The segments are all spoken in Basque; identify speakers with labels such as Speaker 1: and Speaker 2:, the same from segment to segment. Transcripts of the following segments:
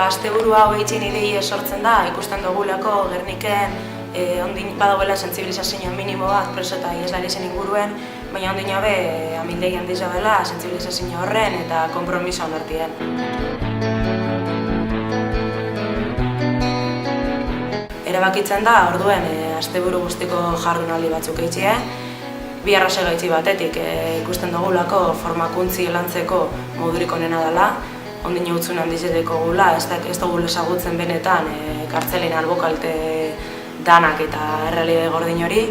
Speaker 1: Asteburu hau eitzin idei sortzen da, ikusten dugulako Gerniken ondin badagoela sentsibilizazio minimo bat preso eta iheslari zen inguruen, baina ondin hobe amildegi handiz dagoela sentsibilizazio horren eta konpromisoan artean. Erabakitzen da, orduen asteburu guztiko jardunaldi batzuk eitzie, bi arrazoi gaitzi batetik ikusten dugulako formakuntzi lantzeko modurik onena dela, ondino utzun handizedeko gula, ez dugu ezagutzen benetan kartzelin albokalte danak eta errealide gordin hori,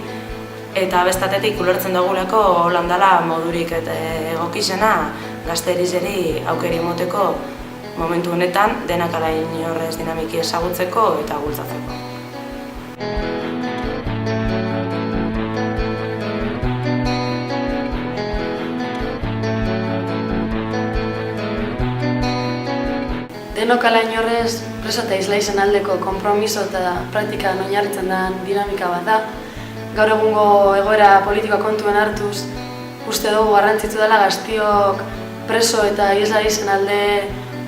Speaker 1: eta bestatetik ulertzen dugulako holandala modurik egokizena gazterizeri aukeri emoteko momentu honetan denak alain horrez dinamiki ezagutzeko eta bultzatzeko.
Speaker 2: Denok alain horrez preso eta islaizen aldeko konpromiso eta praktikan oinarritzen den dinamika bat da. Gaur egungo egoera politikoa kontuan hartuz, uste dugu garrantzitsu dela gaztiok preso eta islaizen alde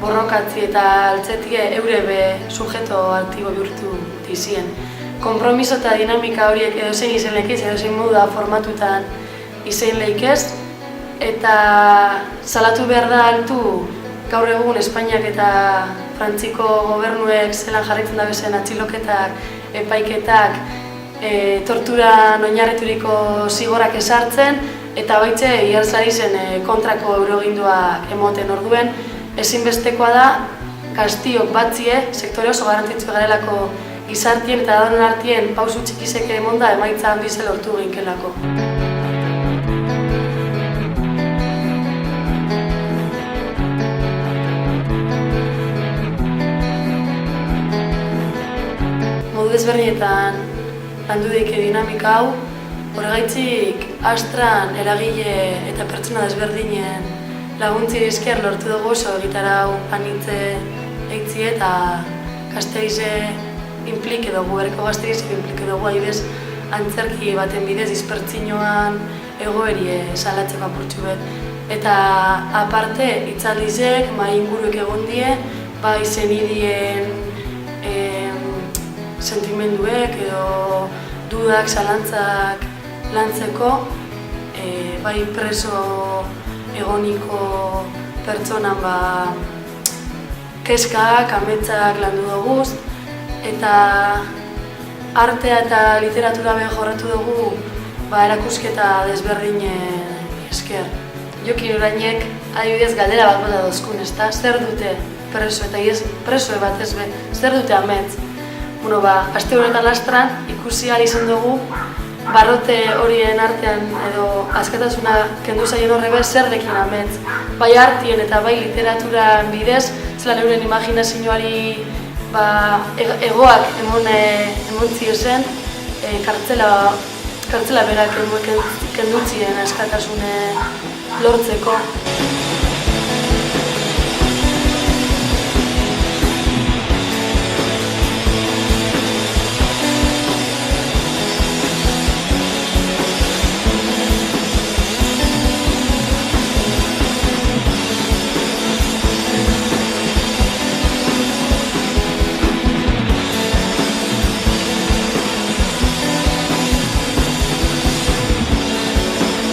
Speaker 2: borrokatzi eta altzetie eurebe sujeto aktibo bihurtu dizien. Konpromiso eta dinamika horiek edozein izen lehikiz, edozein modu formatutan izen lehikez, eta salatu behar da altu gaur egun Espainiak eta Frantziko gobernuek zelan jarraitzen dabezen atxiloketak, epaiketak, torturan oinarrituriko zigorrak ezartzen eta baitze iheslari zen kontrako euroginduak emoten orduen. Ezinbestekoa da gaztiok batzie, sektore oso garrantzitsu garelako gizartien eta dauden artien pausu txikizeke emonda emaitza handize lortu ginkelako. Modu desberdinetan landu daike dinamika hau, horregaitzik astran eragile eta pertsona desberdinen laguntzi esker lortu dugu oso egitarau anitze eitzi eta Gasteize implike dugu, bereko Gasteize implike dugu, adibidez antzerki baten bidez dispertzinoan egoerie salatzeko apurtxu bet. Eta aparte hitzaldizek, mahai inguruek egon die, bai zenidien sentimenduek edo dudak, zalantzak lantzeko, bai preso egoniko pertsonan kezkak, ametsak landu duguz, eta artea eta literatura behin jorratu dugu erakusketa desberdinen esker. Jokin Urainek adibidez galdera bat bota dozkun, ezta? Zer dute preso eta presoe bat ez be, zer dute amets? Aste honetan lastran ikusi ahal izan dugu barrote horien artean edo askatasuna kendu zaien horrebe zerrekin amets. Bai artien eta bai literaturan bidez, zelan euren imaginazioari egoak emon ziozen, kartzela berak kendutzien askatasune lortzeko.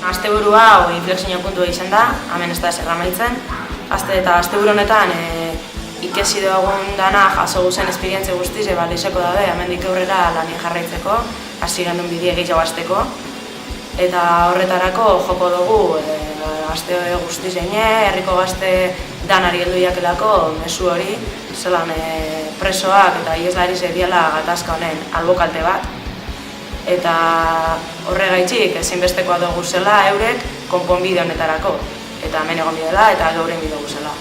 Speaker 1: Asteburu hau inflexio puntua izan da, hemen ez da zer amaitzen. Asteburu honetan ikesi dugun dana jaso guzen esperientzia guztiz lehizeko daude, hemendik aurrera lanin jarraitzeko, hasieran duen bidea gehiago hasteko. Eta horretarako joko dugu aste guztiz egine, herriko gazte danari heldu jakelako mezu hori, zelan presoak eta iheslari zediala gatazka honen albokalte bat. Eta horregaitzik ezinbestekoa dugu zela eurek konponbide honetarako. Eta hemen egon bidela eta gaur egin bidegu zela.